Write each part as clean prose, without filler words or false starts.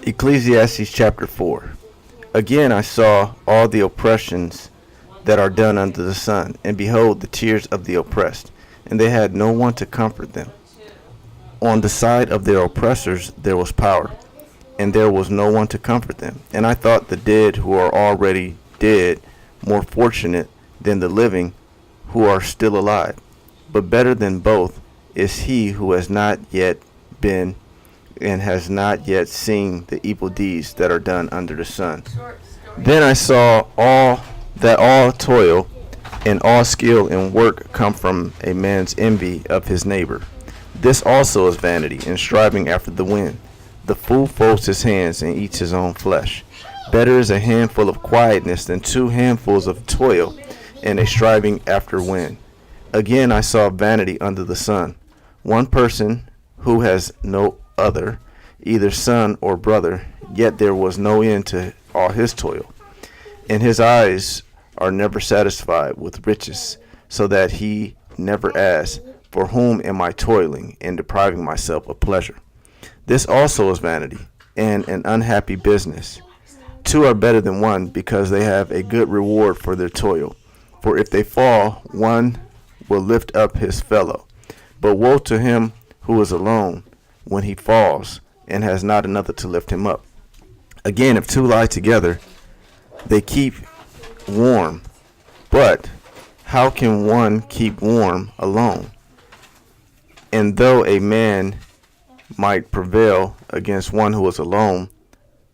Ecclesiastes chapter 4. Again I saw all the oppressions that are done under the sun, and behold, the tears of the oppressed, and they had no one to comfort them. On the side of their oppressors there was power, and there was no one to comfort them. And I thought the dead who are already dead more fortunate than the living who are still alive. But better than both is he who has not yet been and has not yet seen the evil deeds that are done under the sun. Then I saw all toil and all skill in work come from a man's envy of his neighbor. This also is vanity and striving after the wind. The fool folds his hands and eats his own flesh. Better is a handful of quietness than two handfuls of toil and a striving after wind. Again I saw vanity under the sun. One person who has no other, either son or brother, yet there was no end to all his toil. And his eyes are never satisfied with riches, so that he never asks, for whom am I toiling and depriving myself of pleasure? This also is vanity, and an unhappy business. Two are better than one, because they have a good reward for their toil. For if they fall, one will lift up his fellow. But woe to him who is alone when he falls, and has not another to lift him up. Again, if two lie together, they keep warm. But how can one keep warm alone? And though a man might prevail against one who is alone,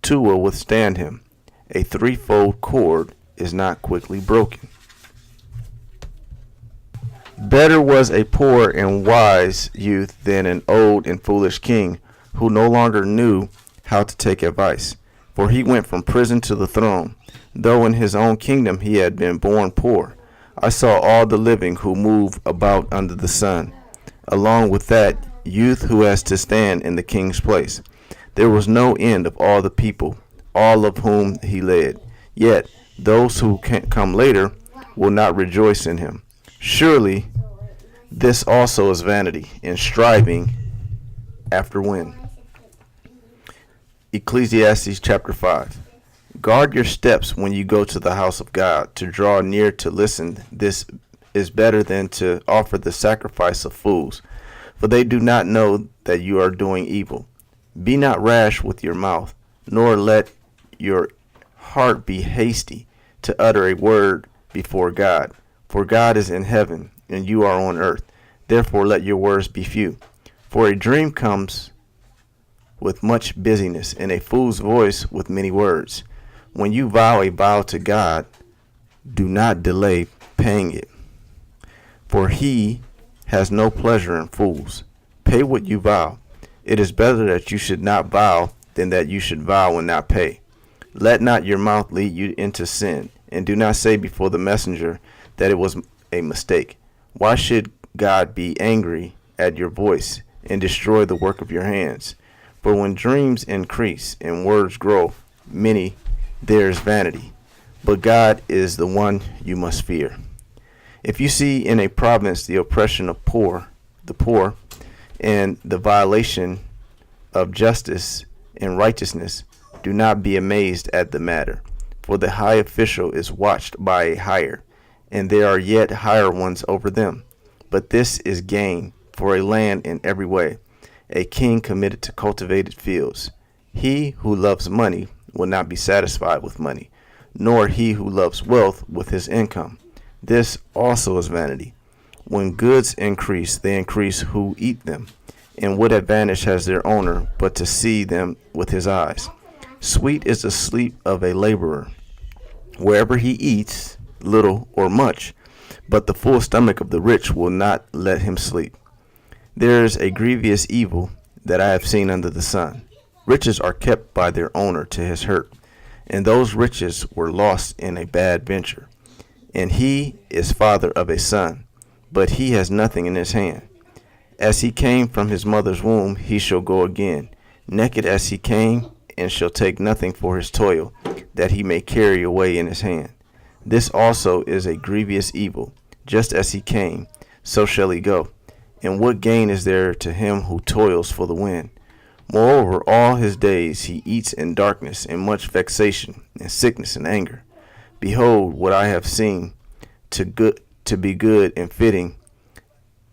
two will withstand him. A threefold cord is not quickly broken. Better was a poor and wise youth than an old and foolish king, who no longer knew how to take advice. For he went from prison to the throne, though in his own kingdom he had been born poor. I saw all the living who move about under the sun, along with that youth who has to stand in the king's place. There was no end of all the people, all of whom he led. Yet those who can come later will not rejoice in him. Surely this also is vanity and striving after wind. Ecclesiastes chapter 5. Guard your steps when you go to the house of God, to draw near to listen. This is better than to offer the sacrifice of fools, for they do not know that you are doing evil. Be not rash with your mouth, nor let your heart be hasty to utter a word before God. For God is in heaven, and you are on earth. Therefore let your words be few. For a dream comes with much busyness, and a fool's voice with many words. When you vow a vow to God, do not delay paying it, for he has no pleasure in fools. Pay what you vow. It is better that you should not vow than that you should vow and not pay. Let not your mouth lead you into sin, and do not say before the messenger that it was a mistake. Why should God be angry at your voice and destroy the work of your hands? For when dreams increase and words grow many, there is vanity. But God is the one you must fear. If you see in a province the oppression of the poor, and the violation of justice and righteousness, do not be amazed at the matter. For the high official is watched by a higher, and there are yet higher ones over them. But this is gain for a land in every way, a king committed to cultivated fields. He who loves money will not be satisfied with money, nor he who loves wealth with his income. This also is vanity. When goods increase, they increase who eat them. And what advantage has their owner but to see them with his eyes? Sweet is the sleep of a laborer, wherever he eats, little or much, but the full stomach of the rich will not let him sleep. There is a grievous evil that I have seen under the sun. Riches are kept by their owner to his hurt, and those riches were lost in a bad venture. And he is father of a son, but he has nothing in his hand. As he came from his mother's womb, he shall go again, naked as he came, and shall take nothing for his toil, that he may carry away in his hand. This also is a grievous evil. Just as he came, so shall he go. And what gain is there to him who toils for the wind? Moreover, all his days he eats in darkness, in much vexation, and sickness and anger. Behold, what I have seen to be good and fitting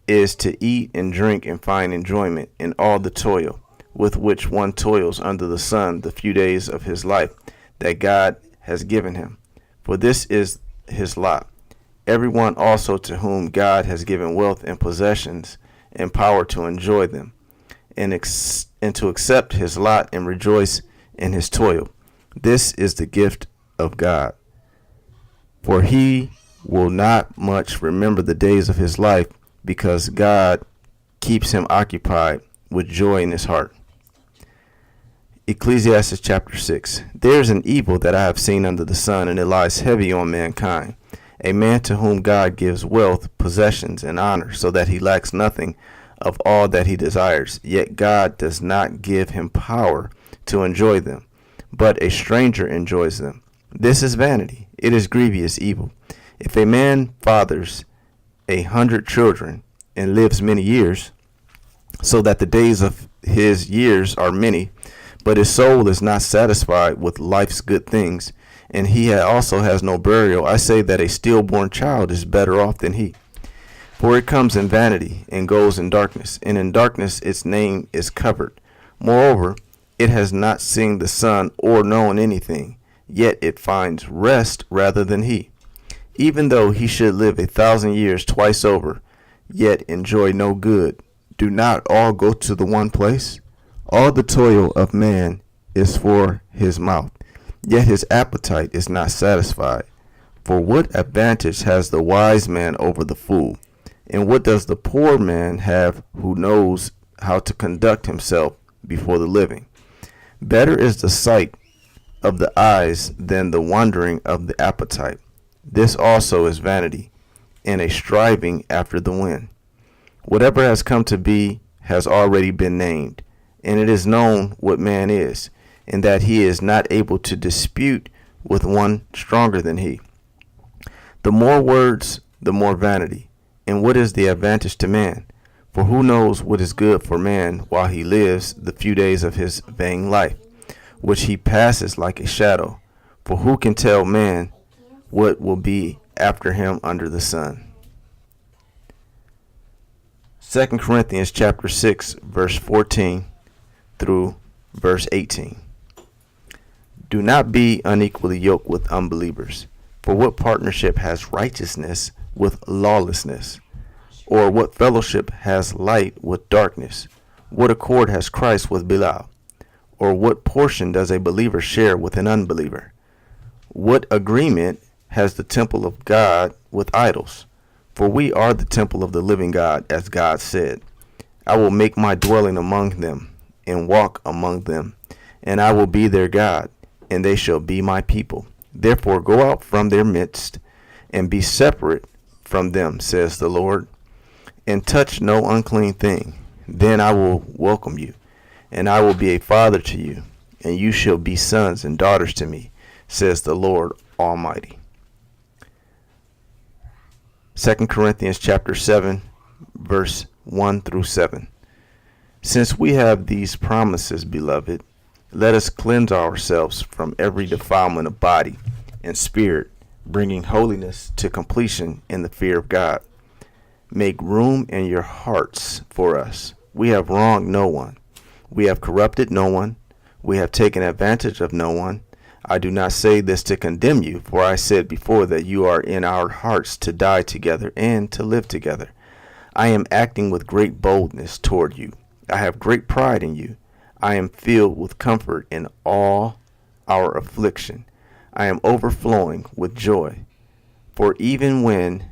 is to eat and drink and find enjoyment in all the toil with which one toils under the sun the few days of his life that God has given him. For this is his lot. Everyone also to whom God has given wealth and possessions and power to enjoy them, and to accept his lot and rejoice in his toil. This is the gift of God. For he will not much remember the days of his life, because God keeps him occupied with joy in his heart. Ecclesiastes chapter 6. There is an evil that I have seen under the sun, and it lies heavy on mankind. A man to whom God gives wealth, possessions, and honor, so that he lacks nothing of all that he desires. Yet God does not give him power to enjoy them, but a stranger enjoys them. This is vanity. It is grievous evil. If a man fathers 100 children and lives many years, so that the days of his years are many, but his soul is not satisfied with life's good things, and he also has no burial, I say that a stillborn child is better off than he. For it comes in vanity and goes in darkness, and in darkness its name is covered. Moreover, it has not seen the sun or known anything, yet it finds rest rather than he. Even though he should live 1,000 years twice over, yet enjoy no good, do not all go to the one place? All the toil of man is for his mouth, yet his appetite is not satisfied. For what advantage has the wise man over the fool? And what does the poor man have who knows how to conduct himself before the living? Better is the sight of the eyes than the wandering of the appetite. This also is vanity, and a striving after the wind. Whatever has come to be has already been named, and it is known what man is, and that he is not able to dispute with one stronger than he. The more words, the more vanity. And what is the advantage to man? For who knows what is good for man while he lives the few days of his vain life, which he passes like a shadow? For who can tell man what will be after him under the sun? 2 Corinthians chapter 6, verse 14 through verse 18. Do not be unequally yoked with unbelievers. For what partnership has righteousness with lawlessness? Or what fellowship has light with darkness? What accord has Christ with Belial? Or what portion does a believer share with an unbeliever? What agreement has the temple of God with idols? For we are the temple of the living God, as God said, I will make my dwelling among them, and walk among them, and I will be their God, and they shall be my people. Therefore go out from their midst, and be separate from them, says the Lord, and touch no unclean thing. Then I will welcome you, and I will be a father to you, and you shall be sons and daughters to me, says the Lord Almighty. 2 Corinthians chapter 7, verse 1 through 7. Since we have these promises, beloved, let us cleanse ourselves from every defilement of body and spirit, bringing holiness to completion in the fear of God. Make room in your hearts for us. We have wronged no one. We have corrupted no one. We have taken advantage of no one. I do not say this to condemn you, for I said before that you are in our hearts to die together and to live together. I am acting with great boldness toward you. I have great pride in you. I am filled with comfort in all our affliction. I am overflowing with joy. For even when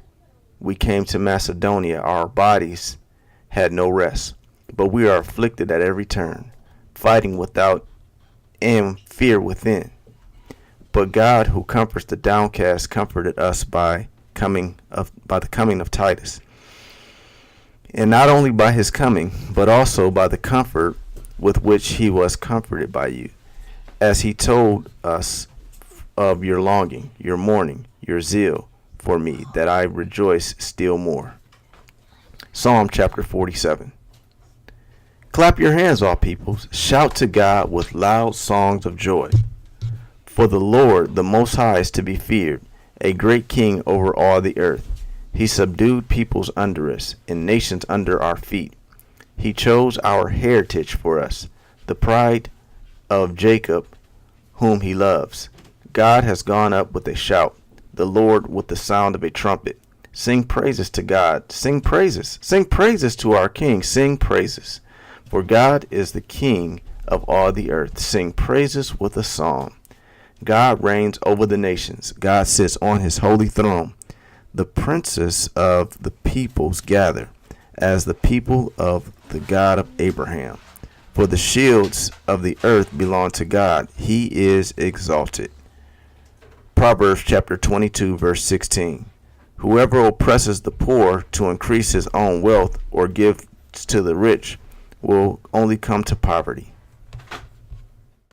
we came to Macedonia, our bodies had no rest, but we are afflicted at every turn, fighting without and fear within. But God, who comforts the downcast, comforted us by the coming of Titus. And not only by his coming, but also by the comfort with which he was comforted by you, as he told us of your longing, your mourning, your zeal for me, that I rejoice still more. Psalm chapter 47. Clap your hands, all peoples. Shout to God with loud songs of joy. For the Lord, the Most High, is to be feared, a great king over all the earth. He subdued peoples under us, and nations under our feet. He chose our heritage for us, the pride of Jacob, whom he loves. God has gone up with a shout, the Lord with the sound of a trumpet. Sing praises to God. Sing praises. Sing praises to our King. Sing praises. For God is the King of all the earth. Sing praises with a song. God reigns over the nations. God sits on his holy throne. The princes of the peoples gather as the people of the God of Abraham. For the shields of the earth belong to God. He is exalted. Proverbs chapter 22, verse 16. Whoever oppresses the poor to increase his own wealth or gives to the rich will only come to poverty.